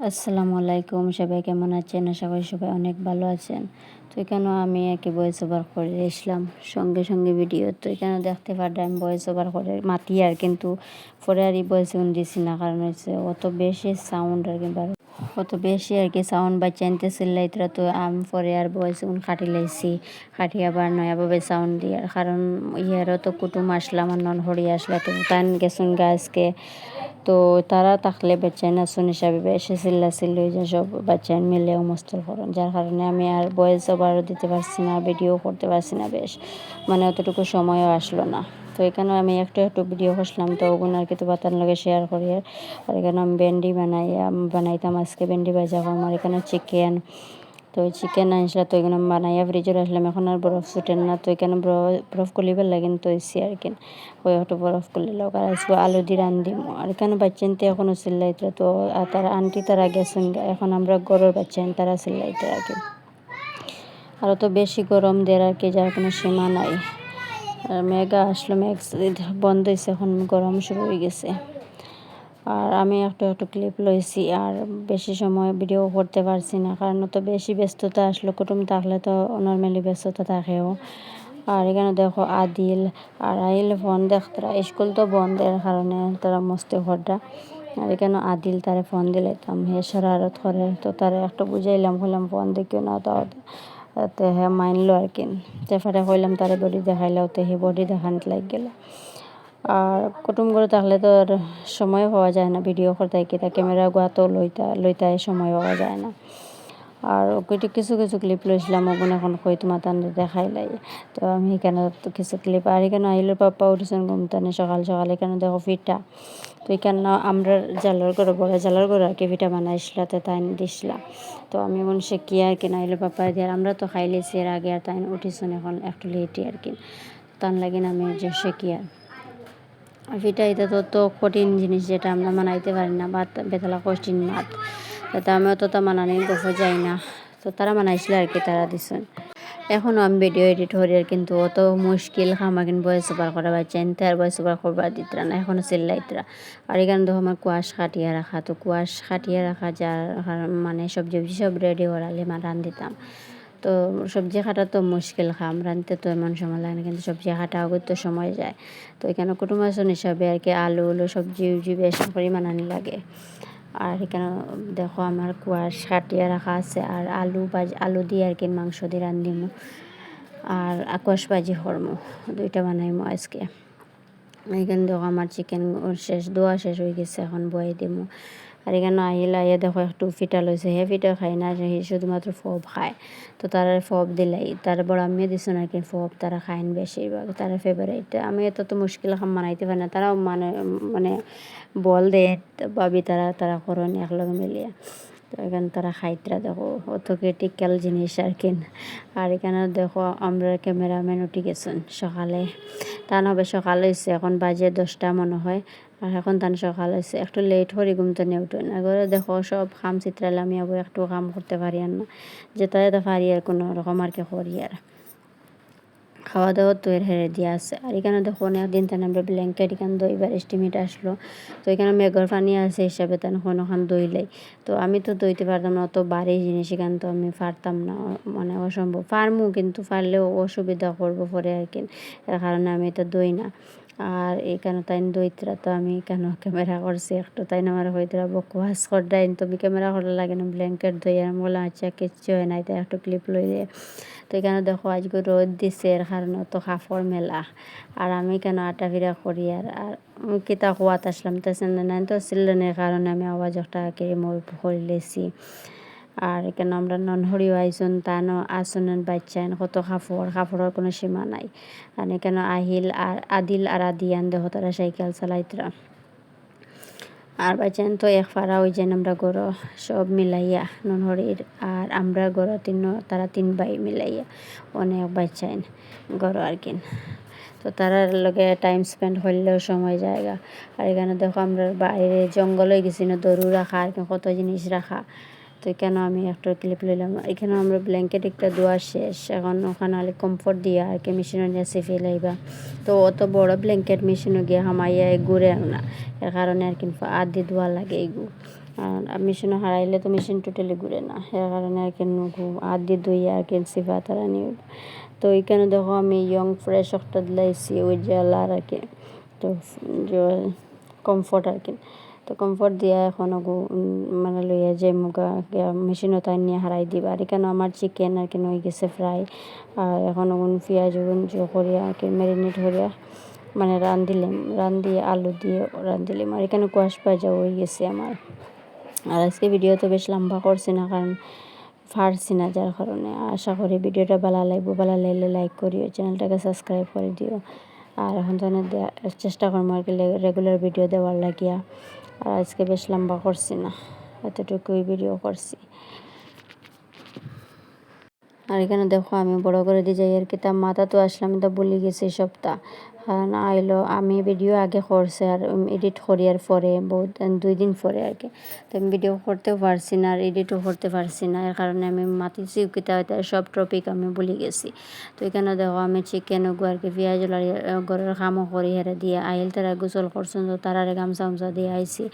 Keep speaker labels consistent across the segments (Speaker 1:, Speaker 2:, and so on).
Speaker 1: আসসালামু আলাইকুম, সবাই কেমন আছেন? আশা করি সবাই অনেক ভালো আছেন। তো এখানেও আমি একে ভয়েস ওভার করে এসলাম সঙ্গে সঙ্গে ভিডিও। তো এখানে দেখতে পারলে আমি ভয়েস ওভার করে মাতি আর কিন্তু পরে আর এই ভয়েস দিছি না, কারণ হচ্ছে অত বেশি সাউন্ড আর কি অত বেশি আর কি সাউন্ড বাচ্চা আনতে চিল্লাইতরা। তো আমি পরে আর ভয়েস কাটি লাইছি, কাটি আবার নয়াভাবে সাউন্ড দিয়ে, কারণ ইয়ারও তো কুটুম আসলাম আর নন হরি আসলা, তো তান গেছুন গাছকে। তো তারা থাকলে বাচ্চাই নাচুন হিসাবে এসে চিল্লি হয়ে যায়, সব বাচ্চাই মিলেও মস্তর করেন, যার কারণে আমি আর ভয়েস ওভারও দিতে পারছি না, ভিডিও করতে পারছি না, বেশ মানে অতটুকু সময়ও আসলো না। তো এখানে আমি একটু একটু ভিডিও করছিলাম, তো ওগুলো আর কি তো বাতার লগে শেয়ার করি। আর এখানে আমি ভেন্ডি বানাইতাম আজকে, ভেন্ডি ভাজা আমার এখানে চিকেন। তো চিকেন আনছিল, তো এখানে বানাইয়া ফ্রিজে রাখলাম, এখন আর বরফ ছুটেন না, তো এখানে বরফ কলিবার লাগেন তো এসি আর কি ওই একটু বরফ করলে লোক আর আসবো আলু দিয়ে রান্ধিম। আর এখানে বাচ্চানতে এখনও চিল্লাইতে, তো তারা আন্টি তারা গেছেন, এখন আমরা গরুর বাচ্চান তারা চিল্লাইতে আর কি। আরও তো বেশি গরম দেয় আর কি, যার কোনো সীমা নাই। আর মেঘা আসলো, মেঘ বন্ধ হয়েছে, এখন গরম শুরু হয়ে গেছে। আর আমি একটু একটু ক্লিপ লইছি, আর বেশি সময় ভিডিও করতে পারছি না, কারণ তো বেশি ব্যস্ততা আসলো, কুটুম থাকলে তো নর্মালি ব্যস্ততা থাকেও। আর এখানে দেখো আদিল আর আইল ফোন দেখতরা, স্কুল তো বন্ধের কারণে তারা মস্তি ঘরটা। আর এখানে আদিল তারে ফোন দিলাইতাম, হে শরারত করে, তো তারে একটু বুঝাইলাম, হইলাম ফোন দেখিও না, তাতে হ্যাঁ মাইনলো আর কি। তেফারে কইলাম তারে বডি দেখাইলাও, তো হে বডি দেখানিত লাগ গেল। আর কুটুম করে থাকলে তো আর সময় পাওয়া যায় না ভিডিও করতে, কি তা ক্যামেরা গোয়াতেও লইতে সময় পাওয়া যায় না। আর ওইটা কিছু কিছু ক্লিপ লইছিলাম, ওগুলো এখন কই তোমার তান দেখাই লাই। তো আমি এখানে তো কিছু ক্লিপ, আর এখানে আইলের পাপ্পা উঠেছেন ঘুমতানে সকাল সকাল। এখানে দেখো ফিটা, তো এখানে আমরা জালার করে বড় জালার করে আর কি ফিটা বানাইছিল, তো তাই দিছিলাম। তো আমি মনে সে কি আর কি নাইলে পাপ্পা দিয়ে আমরা তো খাই লেছি এর আগে, আর তাই উঠেছেন এখন একটু লেটই আর কি, তান লাগিন আমি যে সে কি আর ফিটা এটা তো কঠিন জিনিস, যেটা আমরা মানাইতে পারি না, ভাত বেতলা কঠিন ভাত, তাতে আমি অতটা মানানির গফ যাই না। তো তারা মানাইছিল আর কি, তারা দিছেন। এখনও আমি ভিডিও এডিট করি, আর কিন্তু অত মুশকিল খামাকিন ভয়েস ওভার করা বাচ্চা এনতে আর ভয়েস ওভার করবার দিতরা না, এখনও চিল্লাইতরা। আর এখানে দেখো আমার কুয়াশ কাটিয়ে রাখা, তো কুয়াশ কাটিয়ে রাখা যার মানে সবজি সব রেডি করালে মা রান্ধিতাম। তো সবজি কাটা তো মুশকিল, খাম রাঁধতে তো এমন সময় লাগে না, কিন্তু সবজি কাটা আগে তো সময় যায়। তো এখানে কুটুম আসন হিসাবে আর কি আলু সবজি উবজি বেশ পরিমাণ আনি লাগে। আর এখানে দেখো আমার কুয়াশ কাটিয়ে রাখা আছে, আর আলু দিয়ে আর কি মাংস দিয়ে রান্ধিমু, আর কুয়াশ ভাজি করমু, দুইটা বানাইমু আজকে। এখানে দেখো আমার চিকেন দোয়া শেষ হয়ে গেছে, এখন বয়ে দিমু। আর এখানে আইয়া দেখো একটু ফিটা লইছে, হে ফিটা খায় না, সে শুধুমাত্র ফব খায়। তো তারা ফব দিলাই, তার বড় আমিও দিছো নাকি ফব, তারা খাইন বেশিরভাগ, তারা ফেভারিট। আমি এত তো মুশকিল খাম মানাইতে পারি না, তারাও মানে বল দেয় ভাবি, তারা করেন একলগে মিলিয়ে। তো এখানে তারা খাইতরা দেখো, অত ক্রিটিক্যাল জিনিস আর কি। আর এখানে দেখো আমরা ক্যামেরাম্যান উঠে গেছেন সকালে, তা হবে সকাল হয়েছে, এখন বাজে 10টা মনে হয়। আর এখন তান সকাল হয়েছে, একটু লেট হরি ঘুমতে নিয়ে উঠুন এগরে দেখো সব খাম চিত্রালে, আমি আবার একটু কাম করতে পারি আর না, যেটা পারি আর কোনো রকম আর কি করি। আর খাওয়া দাওয়া তো এর হেরে দিয়ে আছে। আর এখানে দেখো অনেক দিন তাই আমরা ব্ল্যাঙ্কেট এখানে দইবার এস্টিমেট আসলো, তো এখানে মেঘর পানি আছে হিসাবে তাই ওখান দইলাই। তো আমি তো দইতে পারতাম না, অত বাড়ি জিনিস এখানে তো আমি পারতাম না, মানে অসম্ভব। পারমু কিন্তু পারলেও অসুবিধা করবো পরে আর কি, এর কারণে আমি এটা দই না। আর এখানে তাই দইতরা, তো আমি কেন ক্যামেরা করছি একটু, তাই না আমার হইতরা বকওয়াস করডাইন, তুমি ক্যামেরা করলে লাগে না ব্ল্যাঙ্কেট দই, আর বললাম আচ্ছা কিচ্ছু হয় নাই, তাই একটু ক্লিপ লই দিয়ে। তো এখানে দেখো আজকে রোদ দিছে, এর কারণে তো কাপড় মেলা। আর আমি কেন আটা ফিরা করি, আর কিতা কুয়াত আসলাম তো নাই তো সিলেনের কারণে আমি আওয়াজ একটা মোর করে লেছি। আর এখানে আমরা ননহরিও আইসন, তানো আসনের বাচ্চান, কত কাপড়ের কোনো সীমা নাই। আর এখানে আদিল আর আদিয়ান দেখো তারা সাইকেল চালাইতরা। আর বাচ্চান তো এক ফাড়া ওই যেন আমরা গড়ো সব মিলাইয়া ননহরির, আর আমরা গড়ো তারা 3 ভাই মিলাইয়া অনেক বাচ্চাইন গড়ো আর কি। তো তারার লগে টাইম স্পেন্ড করলেও সময় জায়গা। আর এখানে দেখো আমরা বাইরে জঙ্গলে গেছি না, দরু রাখা আর কত জিনিস রাখা। তো কেন আমি একটা ক্লিপ লইলাম। এখানে আমরা ব্ল্যাঙ্কেট একটা ধোয়া শেষ, এখন ওখানে হলে কমফোর্ট দিয়া আর কি মেশিনও নিয়ে সেফে লাইবা। তো অত বড় ব্ল্যাঙ্কেট মেশিনও গিয়ে হামাইয়া ঘুরে না, এর কারণে আর কি আদি ধোয়া লাগে এইগু। আর মেশিনও হারাইলে তো মেশিন টোটালি ঘুরে না, এর কারণে আর কি হাত দিয়ে ধুইয়া আর কি সিফা তারা নিয়ে। তো এইখানে দেখো আমি ইয়ং ফ্রেশ একটা দিলাইছি ওই জেলার আর কি, তো কমফর্ট আর কি। তো কমফর্ট দিয়া এখন মানে লইয়া যে মুগা মেশিনও তাই নিয়ে হারাই দিবা। আর এখানে আমার চিকেন আর কি হয়ে গেছে ফ্রাই, আর এখন পেঁয়াজ করিয়া আর কি ম্যারিনেট করিয়া মানে রান্ধিয়ে আলু দিয়ে রান্ধিলাম। আর এখানে কোয়াশ ভাজা হয়ে গেছে আমার। আর আজকে ভিডিও তো বেশ লম্বা করছি না, কারণ পারছি না, যার কারণে। আশা করি ভিডিওটা ভালো লাগলে লাইক করিও, চ্যানেলটাকে সাবস্ক্রাইব করে দিও। আর এখন তো চেষ্টা করবো আর কি রেগুলার ভিডিও দেওয়ার লাগিয়া। আর আজকে বেশ লম্বা করছি না, এতটুকুই ভিডিও করছি। আর এখানে দেখো আমি বড় করে দিয়ে যাই আর কি, তা মাথা তো আসলাম, তো বলে গেছি সপ্তাহ না আইলো। আমি ভিডিও আগে করছি আর এডিট করিয়ার পরে বহুত 2 দিন পরে আর কি, তো আমি ভিডিও করতেও পারছি না আর এডিটও করতে পারছি না, এর কারণে আমি মাতিছি কিতা সব টপিক আমি ভুলে গেছি। তো এখানে দেখো আমি চিকেন আর কি পেঁয়াজ ঘরের কামও করি হেরে দিয়ে আইল, তারা গোসল করছেন, তো তারারে গামছা দিয়ে আইছি।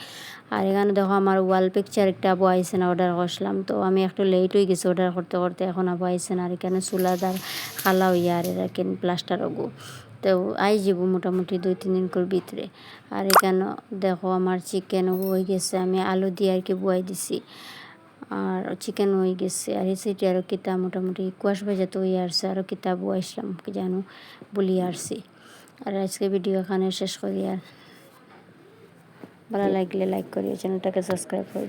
Speaker 1: আর এখানে দেখো আমার ওয়াল পিকচার একটা আবু আইসে না, অর্ডার করছিলাম, তো আমি একটু লেট হয়ে গেছি অর্ডার করতে করতে, এখন আবু আইসে না। আর এখানে চুলাদার খালা হইয়া আর এরা কেন প্লাস্টার হবো, তো আই যাব মোটামুটি 2-3 দিন করে ভিতরে। আর এখানে দেখো আমার চিকেন হয়ে গেছে, আমি আলু দিয়ে আর কি বুয়াই দিছি, আর চিকেন হয়ে গেছে। আর এই সাইডে আরও কিতা মোটামুটি কুয়াশ ভাজা তো হয়ে আসছে, আরও কিতা বুয়াইছিলাম কি জানো বলি আসছি। আর আজকে ভিডিও এখানে শেষ করি, আর ভালো লাগলে লাইক করিও, চ্যানেলটাকে সাবস্ক্রাইব করি।